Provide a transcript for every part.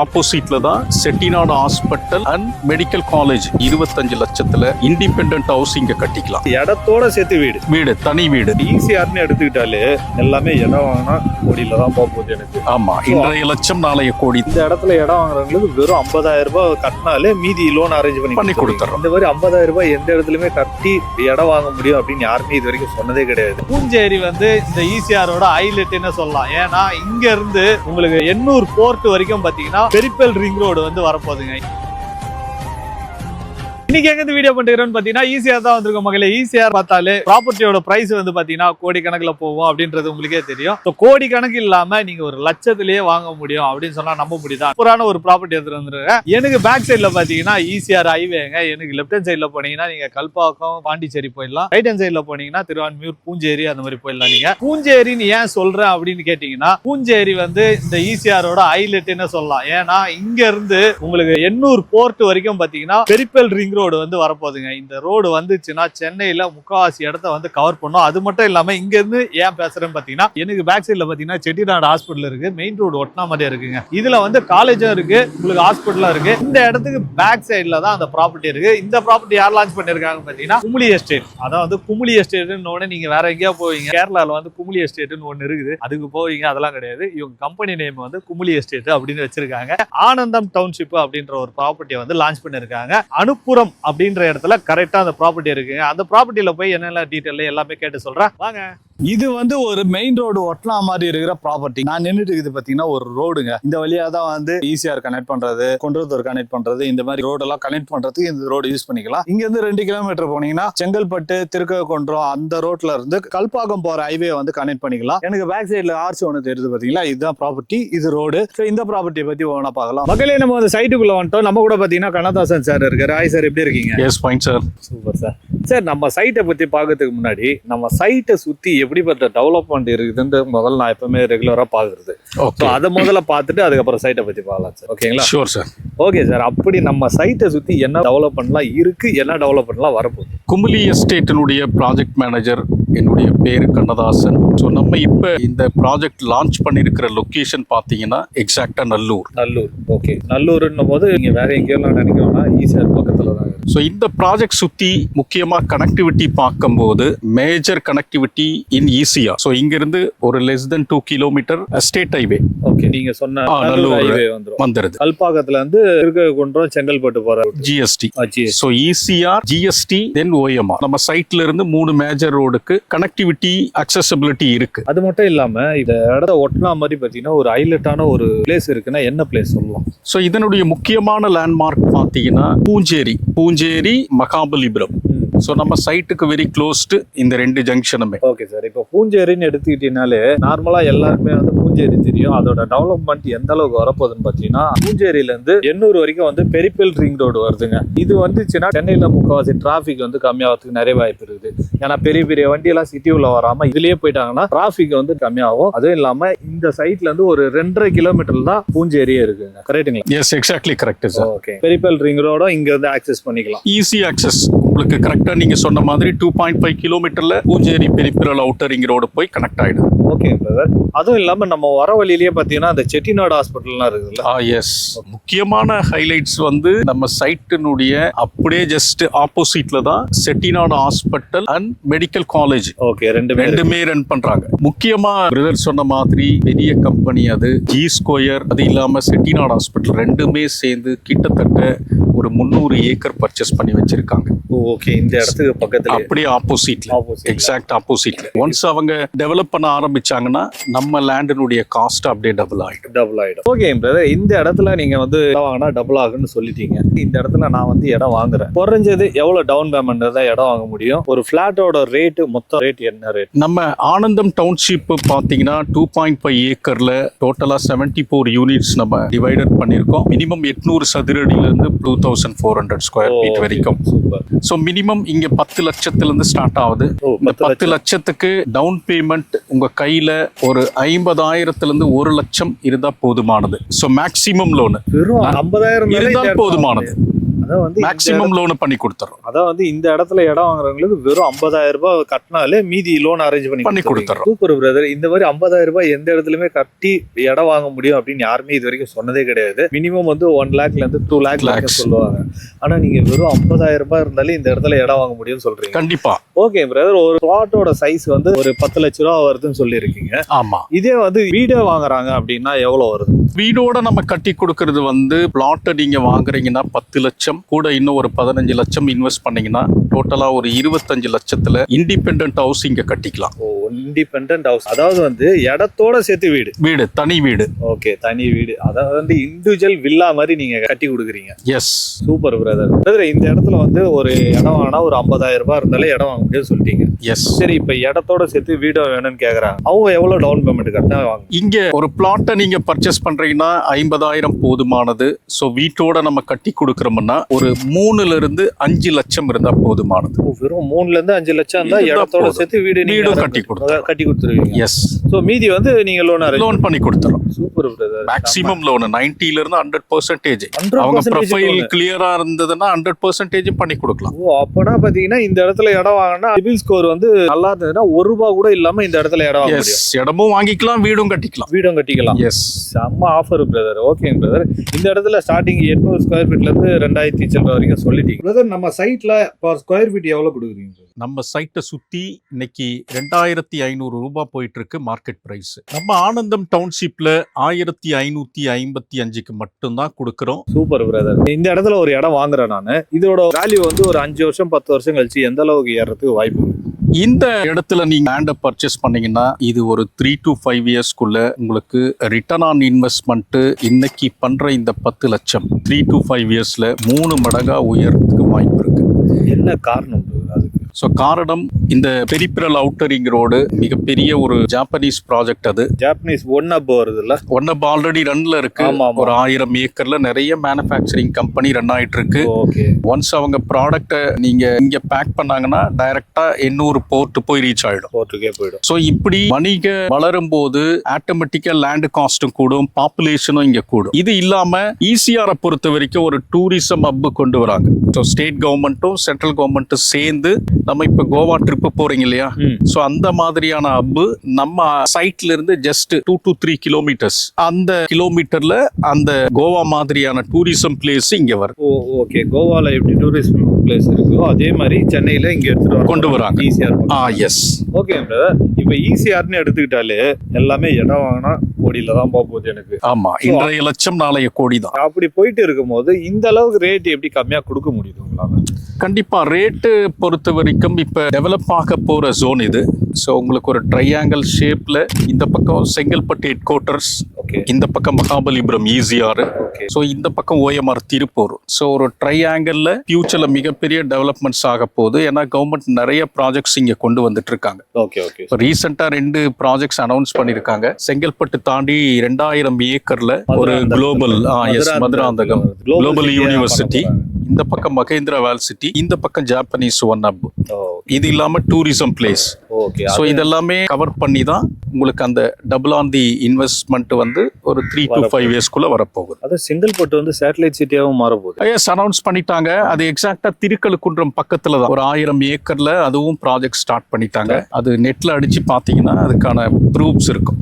ஆப்போசிட்ல தான் Chettinad hospital and medical college 25 லட்சத்துல இண்டிபெண்டன்ட் ஹவுஸ் இங்க கட்டிக்கலாம். இடத்தோட சேர்த்து வீடு தனி வீடு. ஈஸியார்னு எடுத்துக்கிட்டாலே எல்லாமே இடம் வாங்கினா கோடியில தான் போகுது எனக்கு. ஆமா, இன்றைய லட்சம் நாளைய கோடி. இந்த இடத்துல இடம் வாங்குறவங்களுக்கு வெறும் 50,000 ரூபாய் கட்டினாலே மீதி லோன் அரேஞ்ச் பண்ணி கொடுத்துறோம். இந்த மாதிரி 50,000 ரூபாய் எந்த இடத்துலயுமே கட்டி இடம் வாங்க முடியும் அப்படின்னு யாருமே இது வரைக்கும் சொன்னதே கிடையாது. பூஞ்சேரி வந்து இந்த ஈசிஆரோட ஹைலைட்னு சொல்லலாம். ஏன்னா இங்க இருந்து உங்களுக்கு எண்ணூர் போர்ட் வரைக்கும் பாத்தீங்கன்னா பெரிப்பல் ரிங் ரோடு வந்து வரப்போகுதுங்க. இன்னைக்கு எங்க வீடியோ பண்ணிக்கிறோம்னு பாத்தீங்கன்னா ஈஸியா தான் வந்திருக்கும் மகளே. ஈஸியா பார்த்தாலே ப்ராப்பர்ட்டியோட பிரைஸ் வந்து பாத்தீங்கன்னா கோடி கணக்குல போகும் அப்படின்றது உங்களுக்கே தெரியும். கோடி கணக்கு இல்லாம நீங்க ஒரு லட்சத்திலேயே வாங்க முடியும் அப்படின்னு சொன்னா நம்ப முடியுதா? புறான ஒரு ப்ராப்பர்ட்டி எடுத்துட்டு வந்துருக்கேன். எனக்கு பேக் சைட்ல பாத்தீங்கன்னா ஈஸியார் ஹைவேங்க. எனக்கு லெப்ட் ஹேண்ட் சைட்ல போனீங்கன்னா நீங்க கல்பாக்கம் பாண்டிச்சேரி போயிடலாம். ரைட் ஹேண்ட் சைட்ல போனீங்கன்னா திருவான்மியூர் பூஞ்சேரி அந்த மாதிரி போயிடலாம். நீங்க பூஞ்சேரின்னு ஏன் சொல்றேன் அப்படின்னு கேட்டீங்கன்னா பூஞ்சேரி வந்து இந்த ஈஸியாரோட ஹைலைட்னு சொல்லலாம். ஏன்னா இங்க இருந்து உங்களுக்கு எண்ணூர் போர்ட் வரைக்கும் பாத்தீங்கன்னா பெரிப்பல் ரிங் ரோடு வந்து வரப்போகுதுங்க. இந்த ரோடு வந்துச்சுன்னா சென்னையில முக்காவாசி இடத்த வந்து கவர் பண்ணும். அது மட்டும் இல்லாம இங்க இருந்து ஏன் பேசுறேன்னு பாத்தீங்கன்னா எனக்கு பேக் சைட்ல பாத்தீங்கன்னா செட்டிநாடு ஹாஸ்பிட்டல் இருக்கு. மெயின் ரோடு ஒட்டினா மாதிரியே இருக்குங்க. இதுல வந்து காலேஜும் இருக்கு, உங்களுக்கு ஹாஸ்பிட்டலும் இருக்கு. இந்த இடத்துக்கு பேக் சைட்ல தான் அந்த ப்ராப்பர்ட்டி இருக்கு. இந்த ப்ராப்பர்ட்டி யார் லான்ச் பண்ணிருக்காங்க பாத்தீங்கன்னா குமுளி எஸ்டேட். அதான் வந்து குமுளி எஸ்டேட்னு ஒண்ணு நீங்க வேற எங்கேயா போவீங்க. கேரளால வந்து குமுளி எஸ்டேட்னு ஒண்ணு இருக்குது, அதுக்கு போவீங்க. அதெல்லாம் கிடையாது. இவங்க கம்பெனி நேம் வந்து குமுளி எஸ்டேட் அப்படின்னு வச்சிருக்காங்க. ஆனந்தம் டவுன்ஷிப் அப்படின்ற ஒரு ப்ராப்பர்ட்டியை வந்து லான்ச் பண்ணிருக்காங்க. அனுப்புரம் அப்படின்ற இடத்துல கரெக்டா அந்த ப்ராப்பர்ட்டி இருக்குங்க. அந்த ப்ராப்பர்ட்டியில போய் என்னென்ன டீடைல் எல்லாமே கேட்டு சொல்றேன் வாங்க. இது வந்து ஒரு மெயின் ரோடு ஒட்டனா மாதிரி இருக்கிற ப்ராப்பர்ட்டி. நான் நின்றுட்டு இருக்குது பாத்தீங்கன்னா ஒரு ரோடுங்க. இந்த வழியா தான் வந்து ஈஸியார் கனெக்ட் பண்றது, குன்றத்தூர் கனெக்ட் பண்றது, இந்த மாதிரி ரோடு எல்லாம் கனெக்ட் பண்றதுக்கு இந்த ரோடு யூஸ் பண்ணிக்கலாம். இங்க இருந்து 2 கிலோமீட்டர் போனீங்கன்னா செங்கல்பட்டு திருக்ககுன்றம் அந்த ரோட்ல இருந்து கல்பாக்கம் போற ஹைவே வந்து கனெக்ட் பண்ணிக்கலாம். எனக்கு பேக் சைட்ல ஆர்ச் ஒன்று தெரியுது பாத்தீங்களா, இதுதான் ப்ராப்பர்ட்டி, இது ரோடு. இந்த ப்ராப்பர்ட்டியை பத்தி ஒவ்வொன்றா பார்க்கலாம். மக்களே நம்ம அந்த சைட்டுக்குள்ள வந்துட்டோம். நம்ம கூட பாத்தீங்கன்னா கண்ணதாசன் சார் இருக்காரு. ஹாய் சார், எப்படி இருக்கீங்க? S fine sir. Super sir. Sir, நம்ம சைட்டை பத்தி பார்க்கறதுக்கு முன்னாடி நம்ம சைட்டை சுத்தி எப்படிப்பட்ட டெவலப்மெண்ட் இருக்குதுன்னு முதல்ல நான் எப்பவுமே ரெகுலரா பாக்குறது. அதை முதல்ல பார்த்துட்டு அதுக்கப்புறம் சைட்டை பத்தி பார்க்கலாம் சார். ஓகேங்களா? Sure sir. Okay sir. அப்படி நம்ம சைட்டை சுத்தி என்ன டெவலப்மெண்ட்லாம் இருக்கு, என்ன டெவலப்மெண்ட்லாம் வரப்போகுது? குமுளி எஸ்டேட்டினுடைய ப்ராஜெக்ட் மேனேஜர், என்னுடைய பேரு கண்ணதாசன். ஸோ நம்ம இப்போ இந்த ப்ராஜெக்ட் லான்ச் பண்ணியிருக்கிற லொக்கேஷன் பார்த்தீங்கன்னா எக்ஸாக்டா நல்லூர். ஓகே. நல்லூர்ன்னும் போது நீங்க வேற எங்கேயும் நினைக்கணும்னா ஈஸியார் பக்கத்துல தான். ஸோ இந்த ப்ராஜெக்ட் சுற்றி முக்கியமாக கனெக்டிவிட்டி பார்க்கும்போது மேஜர் கனெக்டிவிட்டி இன் ஈஸியா. ஸோ இங்கிருந்து ஒரு less than 2 kilometre state highway. Okay. நீங்க சொன்ன நல்லூர் ஹைவே வந்துருது. கல்பாக்கத்துல இருந்து திருக்ககுன்றம் செங்கல்பட்டு போற ஜிஎஸ்டி. ஸோ ஈஸிஆர், ஜிஎஸ்டி, தென் ஓஎம்ஆர். நம்ம சைட்ல இருந்து 3 மேஜர் ரோடுக்கு கனெக்டிவிட்டி, அக்சசபிலிட்டி இருக்கு. அது மட்டும் இல்லாம இந்த இடத்த ஒட்டினா மாதிரி பாத்தீங்கன்னா ஒரு ஹைலைட்டான ஒரு பிளேஸ் இருக்குன்னா என்ன பிளேஸ் சொல்லலாம்? ஸோ இதனுடைய முக்கியமான லேண்ட்மார்க் பார்த்தீங்கன்னா பூஞ்சேரி மகாபலிபுரம். ஸோ நம்ம சைட்டுக்கு வெரி க்ளோஸ்டு இந்த 2 ஜங்ஷனுமே. Okay sir. இப்போ பூஞ்சேரின்னு எடுத்துக்கிட்டீங்கனாலே நார்மலா எல்லாருமே வந்து பூஞ்சேரி தெரியும். அதோட டெவலப்மெண்ட் எந்த அளவுக்கு வரப்போகுதுன்னு பாத்தீங்கன்னா பூஞ்சேரியில இருந்து எண்ணூர் வரைக்கும் வந்து பெரிப்பல் ரிங் ரோடு வருதுங்க. இது வந்துச்சுன்னா சென்னையில முக்கால்வாசி டிராபிக் வந்து கம்மியாகிறதுக்கு நிறைய வாய்ப்பு இருக்குது. ஏன்னா பெரிய பெரிய வண்டி எல்லாம் சிட்டி உள்ள வராம இதுலயே போயிட்டாங்கன்னா டிராபிக் வந்து கம்மியாகும். அதுவும் இல்லாம இந்த சைட்ல இருந்து ஒரு 2.5 கிலோமீட்டர் தான் பூஞ்சேரியே இருக்குங்க. கரெக்டுங்களா? Yes, exactly correct sir. Okay. Peripheral ring ரோடும் இங்க இருந்து ஆக்சஸ் பண்ணிக்கலாம். ஈஸி ஆக்சஸ் உங்களுக்கு கரெக்டா நீங்க சொன்ன மாதிரி 2.5 கிலோமீட்டர்ல பூஞ்சேரி பெரிப்பல் அவுட்டர் ரிங் ரோடு போய் கனெக்ட் ஆயிடும். Okay brother. அதுவும் இல்லாம நம்ம வர வழியிலேயே பாத்தீங்கன்னா அந்த செட்டிநாடு ஹாஸ்பிட்டல்லாம் இருக்குல்ல. எஸ். முக்கியமான ஹைலைட்ஸ் வந்து நம்ம சைட்டினுடைய அப்படியே ஜஸ்ட் ஆப்போசிட்ல தான் Chettinad hospital and medical college. Okay. ரெண்டுமே ரன் பண்றாங்க. முக்கியமா பிரதர் சொன்ன மாதிரி பெரிய கம்பெனி அது ஜி ஸ்கொயர். அது இல்லாம செட்டிநாடு ஹாஸ்பிட்டல் ரெண்டுமே சேர்ந்து கிட்டத்தட்ட ஒரு 300 ஏக்கர் பர்ச்சேஸ் பண்ணி வச்சிருக்காங்க. ஓகே. இந்த இடத்துக்கு பக்கத்துல அப்படியே ஆப்போசிட்ல, எக்ஸாக்ட் ஆப்போசிட்ல. ஒன்ஸ் அவங்க டெவலப் பண்ண ஆரம்பிச்சாங்கன்னா நம்ம லேண்டினுடைய காஸ்ட் அப்படியே டபுள் ஆயிடும். Okay brother. இந்த இடத்துல நீங்க வந்து இடம் வாங்கினா டபுள் ஆகுன்னு சொல்லிட்டீங்க. இந்த இடத்துல நான் வந்து இடம் வாங்குறேன். குறைஞ்சது எவ்வளவு டவுன் பேமெண்ட் தான் இடம் வாங்க முடியும்? ஒரு பிளாட்டோட ரேட், மொத்த ரேட் என்ன ரேட்? நம்ம ஆனந்தம் டவுன்ஷிப் பாத்தீங்கன்னா 2.5 ஏக்கர்ல டோட்டலா 74 யூனிட்ஸ் நம்ம டிவைடட் பண்ணிருக்கோம். மினிமம் 800 சதுர அடியில இருந்து 2400 ஸ்கொயர் ஃபீட் வரைக்கும். சோ மினிமம் இங்க 10 லட்சத்துல இருந்து ஸ்டார்ட் ஆகுது. 10 லட்சத்துக்கு டவுன் பேமெண்ட் உங்க கையில ஒரு 50,000 இருந்து 1 லட்சம் இருந்தா போதுமானது. சோ மேக்ஸிமம் லோன் வெறும் 50,000 இருந்தால் போதுமானது. அதான் வந்து மேக்ஸிமம் லோன் பண்ணி கொடுத்துறோம். அதான் வந்து இந்த இடத்துல இடம் வாங்குறவங்களுக்கு வெறும் 50,000 ரூபாய் கட்டினாலே மீதி லோன் அரேஞ்ச் பண்ணி கொடுத்துறோம். Super brother. இந்த மாதிரி 50,000 ரூபாய் எந்த இடத்துலயுமே கட்டி இடம் வாங்க முடியும் அப்படின்னு யாருமே இது வரைக்கும் சொன்னதே கிடையாது. மினிமம் வந்து 1 lakhல இருந்து 2 lakh சொல்லுவாங்க. ஆனா நீங்க வெறும் 50,000 ரூபாய் இருந்தாலே இந்த இடத்துல இடம் வாங்க முடியும்னு சொல்றீங்க. கண்டிப்பா. Okay brother. ஒரு பிளாட்டோட சைஸ் வந்து ஒரு 10 லட்ச ரூபா வருதுன்னு சொல்லி இருக்கீங்க. ஆமா. இதே வந்து வீடே வாங்குறாங்க அப்படின்னா எவ்வளவு வருது? வீடோட நம்ம கட்டி கொடுக்கறது வந்து பிளாட்டை நீங்க வாங்குறீங்கன்னா 10 லட்சம் கூட இன்னும் ஒரு 15 லட்சம் இன்வெஸ்ட் பண்ணீங்கன்னா டோட்டலா ஒரு 25 லட்சத்துல இண்டிபெண்டன்ட் ஹவுஸ் இங்க கட்டிக்கலாம். இண்டிபெண்டன்ட் ஹவுஸ் அதாவது வந்து இடத்தோட சேர்த்து வீடு தனி வீடு. ஓகே, தனி வீடு. அதாவது வந்து இண்டிவிஜுவல் வில்லா மாதிரி நீங்க கட்டி கொடுக்குறீங்க. எஸ். Super brother. இந்த இடத்துல வந்து ஒரு இடம் வாங்கினா ஒரு 50,000 ரூபாய் இருந்தாலே இடம் வாங்க முடியும்னு சொல்லிட்டீங்க. எஸ். சரி, இப்ப இடத்தோட சேர்த்து வீடு வேணும்னு கேக்குறாங்க. அவங்க எவ்வளவு டவுன் பேமெண்ட் கட்டினா வாங்க? இங்க ஒரு பிளாட்டை நீங்க பர்ச்சேஸ் பண்றீங்கன்னா 50,000 போதுமானது. சோ வீட்டோட நம்ம கட்டி கொடுக்கறோம்னா ஒரு 3 இருந்து 5 லட்சம் இருந்தா போதுமானது. வெறும் 3 இருந்து 5 லட்சம் இருந்தா இடத்தோட சேர்த்து வீடும் கட்டி கொடுத்துருவீங்க. எஸ். சோ மீதி வந்து நீங்க லோன் பண்ணி கொடுத்துறோம். Super brother. மேக்ஸிமம் லோன் 90ல இருந்து 100%. அவங்க ப்ரொஃபைல் கிளியரா இருந்ததுன்னா 100% பண்ணி கொடுக்கலாம். ஓ, அப்பனா பாத்தீங்கன்னா இந்த இடத்துல இடம் வாங்கினா சிபில் ஸ்கோர் வந்து நல்லா இருந்ததுன்னா 1 ரூபாய் கூட இல்லாம இந்த இடத்துல இடம் வாங்க முடியும். இடமும் வாங்கிக்கலாம், வீடும் கட்டிக்கலாம். எஸ். செம்ம ஆஃபர் பிரதர். Okay brother. இந்த இடத்துல ஸ்டார்டிங் 800 ஸ்கொயர் ஃபீட்ல இருந்து 2000 சில்லற வரைக்கும் சொல்லிட்டீங்க பிரதர். நம்ம சைட்ல பர் ஸ்கொயர் ஃபீட் எவ்வளவு கொடுக்குறீங்க? நம்ம சைட்டை சுத்தி இன்னைக்கு 2500 ரூபாய் போயிட்டு இருக்கு மார்க்கெட் பிரைஸ். நம்ம ஆனந்தம் டவுன்ஷிப்ல 1555க்கு மட்டும்தான் கொடுக்கறோம். Super brother. இந்த இடத்துல ஒரு இடம் வாங்குறேன் நானு. இதோட வேல்யூ வந்து ஒரு 5 வருஷம் 10 வருஷம் கழிச்சு எந்த அளவுக்கு ஏறதுக்கு வாய்ப்பு? இந்த இடத்துல நீங்க லேண்டை பர்ச்சேஸ் பண்ணீங்கன்னா இது ஒரு 3 to 5 இயர்ஸ்க்குள்ள உங்களுக்கு ரிட்டர்ன் ஆன் இன்வெஸ்ட்மெண்ட் இன்னைக்கு பண்ற இந்த 10 லட்சம் 3 to 5 இயர்ஸ்ல 3 மடங்கா உயர்றதுக்கு வாய்ப்பு இருக்கு. என்ன காரணம் அதுக்கு? ஸோ காரணம் இந்த பெரிபிரல் அவுட்டரிங் ரோடு மிகப்பெரிய ஒரு ஜாப்பனீஸ் ப்ராஜெக்ட். அது ஜாப்பனீஸ் ஒன் அப் வருது இல்ல? ஒன் அப் ஆல்ரெடி ரன்ல இருக்கு. ஒரு 1000 ஏக்கர்ல நிறைய மேனுஃபேக்சரிங் கம்பெனி ரன் ஆயிட்டு இருக்கு. ஒன்ஸ் அவங்க ப்ராடக்ட்டை நீங்க இங்க பேக் பண்ணாங்கன்னா டைரக்டா 800 போர்ட் போய் ரீச் ஆயிடும். போர்ட்டுக்கே போயிடும். ஸோ இப்படி வணிக வளரும் போது ஆட்டோமேட்டிக்கா லேண்ட் காஸ்டும் கூடும், பாப்புலேஷனும் இங்க கூடும். இது இல்லாம ஈசிஆரை பொறுத்த வரைக்கும் ஒரு டூரிசம் ஹப் கொண்டு வராங்க. ஸோ ஸ்டேட் கவர்மெண்ட்டும் சென்ட்ரல் கவர்மெண்ட்டும் சேர்ந்து நம்ம இப்ப கோவா ட்ரிப் போறீங்க இல்லையா? சோ அந்த மாதிரியான ஹப் நம்ம சைட்ல இருந்து ஜஸ்ட் 2 to 3 கிலோமீட்டர்ஸ், அந்த கிலோமீட்டர்ல அந்த கோவா மாதிரியான டூரிசம் பிளேஸ் இங்க வரும். ஓகே. கோவால எப்படி டூரிஸ்ட் பிளேஸ் இருக்கோ அதே மாதிரி சென்னையில இங்க எடுத்துட்டு கொண்டு வராங்க. ஈசிஆர். எஸ். Okay brother. இப்ப ஈசிஆர்னு எடுத்துக்கிட்டாலே எல்லாமே இடம் வாங்கினா கோடியில தான் போகுது எனக்கு. ஆமா, இன்றைய லட்சம் நாளைய கோடி தான். அப்படி போயிட்டு இருக்கும் போது இந்த அளவுக்கு ரேட் எப்படி கம்மியா கொடுக்க முடியுது உங்களால? கண்டிப்பா ரேட்டு பொறுத்த வரைக்கும் இப்ப டெவலப் ஆக போற ஜோன் இது. ஸோ உங்களுக்கு ஒரு ட்ரையாங்கிள் ஷேப்ல இந்த பக்கம் செங்கல்பட்டு ஹெட் குவார்ட்டர்ஸ், இந்த பக்கம் மகாபலிபுரம் ஈசிஆர், ஸோ இந்த பக்கம் OMR திருப்பூர். ஸோ ஒரு ட்ரையாங்கிள்ல ஃபியூச்சர்ல மிகப்பெரிய டெவலப்மெண்ட்ஸ் ஆக போகுது. ஏன்னா கவர்மெண்ட் நிறைய ப்ராஜெக்ட்ஸ் இங்க கொண்டு வந்துட்டு இருக்காங்க. இப்போ ரீசெண்டா 2 ப்ராஜெக்ட்ஸ் அனௌன்ஸ் பண்ணிருக்காங்க. செங்கல்பட்டு தாண்டி 2000 ஏக்கர்ல ஒரு குளோபல் மதுராந்தகம் குளோபல் யூனிவர்சிட்டி, இந்த பக்கம் மகேந்திரா வேல் சிட்டி, இந்த பக்கம் ஜாப்பனீஸ் ஒன் அப். இது இல்லாம டூரிசம் பிளேஸ். சோ இதெல்லாமே கவர் பண்ணி தான் உங்களுக்கு அந்த டபுள் ஆன் தி இன்வெஸ்ட்மெண்ட் வந்து ஒரு 3 to 5 இயர்ஸ்க்குள்ள வரப்போகுது. அது செங்கல்பட்டு வந்து சேட்டலைட் சிட்டியாவும் மாறப்போகுது. எஸ், அனௌன்ஸ் பண்ணிட்டாங்க. அது எக்ஸாக்டா திருக்கழுக்குன்றம் பக்கத்துல தான் ஒரு 1000 ஏக்கர்ல அதுவும் ப்ராஜெக்ட் ஸ்டார்ட் பண்ணிட்டாங்க. அது நெட்ல அடிச்சு பாத்தீங்கன்னா அதுக்கான ப்ரூஃப்ஸ் இருக்கும்.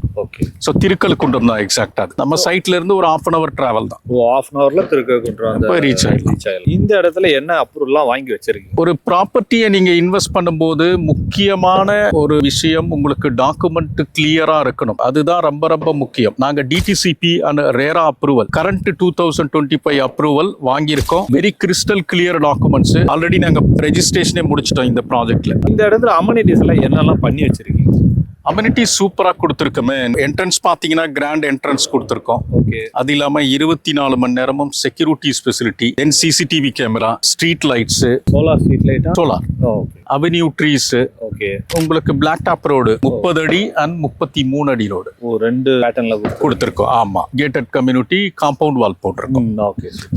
சோ திருக்கழுக்குன்றம் தான் எக்ஸாக்டா. நம்ம சைட்ல இருந்து ஒரு 1/2 hour டிராவல் தான். 1/2 hourல திருக்கழுக்குன்றம் போய் ரீச் ஆயிடலாம். இந்த இடத்துல என்ன அப்ரூவல்லாம் வாங்கி வச்சிருக்கீங்க? ஒரு ப்ராப்பர்ட்டியை நீங்க இன்வெஸ்ட் பண்ணும்போது முக்கியமான ஒரு விஷயம் உங்களுக்கு டாக்குமெண்ட் கிளியரா இருக்கணும். அதுதான் ரொம்ப ரொம்ப முக்கியம். நாங்க DTCP and RERA approval current 2025 approval வாங்கியிருக்கோம். Very crystal clear documents. Already நாங்க ரெஜிஸ்ட்ரேஷனே முடிச்சிட்டோம் இந்த ப்ராஜெக்ட்ல. இந்த இடத்துல அமெனிட்டிஸ் எல்லாம் என்னெல்லாம் பண்ணி வச்சிருக்கீங்க? அமெனிட்டிஸ் சூப்பரா கொடுத்துருக்கோமே. என்ட்ரன்ஸ் பாத்தீங்கன்னா கிராண்ட் என்ட்ரன்ஸ் கொடுத்துருக்கோம். அது இல்லாம 24 மணி நேரமும் செக்யூரிட்டிஸ் ஃபெசிலிட்டி, தென் CCTV camera, street lights, solar street light, solar avenue trees, உங்களுக்கு பிளாக் டாப் ரோடு 30 அடி அண்ட் 33 அடி ரோடு 2 பேட்டர்ன்ல கொடுத்துருக்கோம். ஆமா, கேட்டட் கம்யூனிட்டி, காம்பவுண்ட் வால் போட்டிருக்கோம்.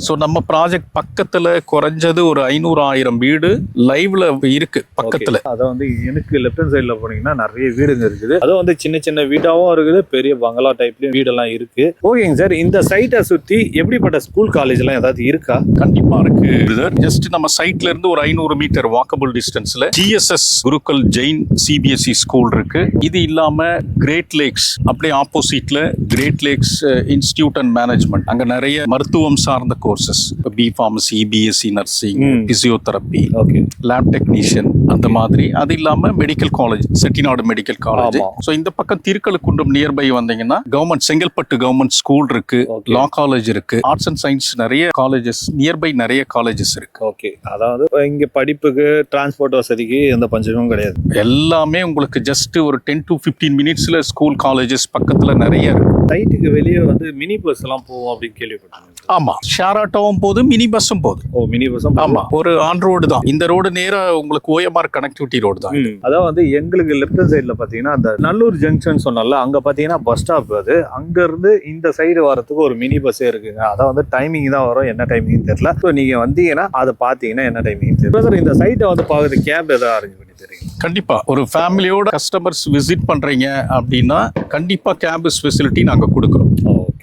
சோ நம்ம ப்ராஜெக்ட் பக்கத்துல குறைஞ்சது ஒரு 500-1000 வீடு லைவ்ல இருக்கு பக்கத்துல. அத வந்து எனக்கு லெஃப்ட் ஹேண்ட் சைடுல போனீங்கன்னா நிறைய வீடுங்க இருக்கு. இருக்குது. அதுவும் வந்து சின்ன சின்ன வீடாவும் இருக்குது, பெரிய பங்களா டைப்லயும் வீடெல்லாம் இருக்கு. ஓகேங்க சார், இந்த சைட்டை சுத்தி எப்படிப்பட்ட ஸ்கூல் காலேஜ் எல்லாம் ஏதாவது இருக்கா? கண்டிப்பா இருக்கு. ஜஸ்ட் நம்ம சைட்ல இருந்து ஒரு 500 மீட்டர் வாக்கபிள் டிஸ்டன்ஸ்ல GSS Gurukul Jain CBSE school இருக்கு. இது இல்லாம கிரேட் லேக்ஸ் அப்படியே ஆப்போசிட்ல great lakes institute and management, அங்க நிறைய மருத்துவம் சார்ந்த courses, B.Pharmacy, BSc nursing, physiotherapy, lab technician, அந்த மாதிரி. அது இல்லாம medical college, Chettinad medical college. So இந்த பக்கம் திருக்கழுக்குன்றம் நியர்பை வந்தீங்கன்னா கவர்மெண்ட் செங்கல்பட்டு கவர்மெண்ட் ஸ்கூல் இருக்கு, லா காலேஜ் இருக்கு, ஆர்ட்ஸ் அண்ட் சயின்ஸ் நிறைய காலேஜஸ் நியர்பை, நிறைய காலேஜஸ் இருக்கு. ஓகே, அதாவது இங்க படிப்புக்கு டிரான்ஸ்போர்ட் வசதிக்கு எந்த பஞ்சமும் கிடையாது. எல்லாமே உங்களுக்கு ஜஸ்ட் ஒரு 10 to 15 மினிட்ஸ்ல ஸ்கூல் காலேஜஸ் பக்கத்துல நிறைய இருக்கு. சைட்டுக்கு வெளியே வந்து மினி பஸ் எல்லாம் போவோம் அப்படின்னு கேள்விப்பட்டேன். ஆமா, ஷேர் ஆட்டோவும் போகுது, மினி பஸ்ஸும் போகுது. ஓ, மினி பஸ்ஸும். ஆமா, ஒரு ஆன் ரோடு தான். இந்த ரோடு நேரா உங்களுக்கு OMR கனெக்டிவிட்டி ரோடு தான். அதாவது வந்து எங்களுக்கு லெஃப்ட் சைட்ல பாத்தீங்கன்னா அந்த நல்லூர் ஜங்ஷன் சொன்னால அங்க பாத்தீங்கன்னா பஸ் ஸ்டாப். அது அங்க இருந்து இந்த சைடு வரதுக்கு ஒரு மினி பஸ்ஸே இருக்குங்க. அதான் வந்து டைமிங் தான் வரும், என்ன டைமிங் தெரியல. ஸோ நீங்க வந்தீங்கன்னா அதை பாத்தீங்கன்னா என்ன டைமிங் தெரியல. சார், இந்த சைட்டை வந்து பாக்குறது கேப் ஏதாவது அரேஞ்ச் பண்ணி தரீங்க? கண்டிப்பா. ஒரு ஃபேமிலியோட கஸ்டமர்ஸ் விசிட் பண்றீங்க அப்படின்னா கண்டிப்பா கேபஸ் ஃபெசிலிட்டி நாங்க கொடுக்குறோம்.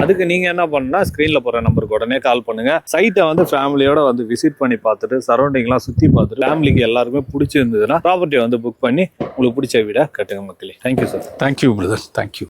அதுக்கு நீங்க என்ன பண்ணா, ஸ்கிரீன்ல போற நம்பருக்கு உடனே கால் பண்ணுங்க. சைட்டை வந்து ஃபேமிலியோட வந்து விசிட் பண்ணி பார்த்துட்டு சரௌண்டிங்லாம் சுத்தி பார்த்துட்டு ஃபேமிலிக்கு எல்லாருமே பிடிச்சிருந்ததுன்னா ப்ராப்பர்ட்டியை வந்து புக் பண்ணி உங்களுக்கு பிடிச்ச வீடை கட்டுங்க மக்களே. Thank you sir. Thank you brother, thank you.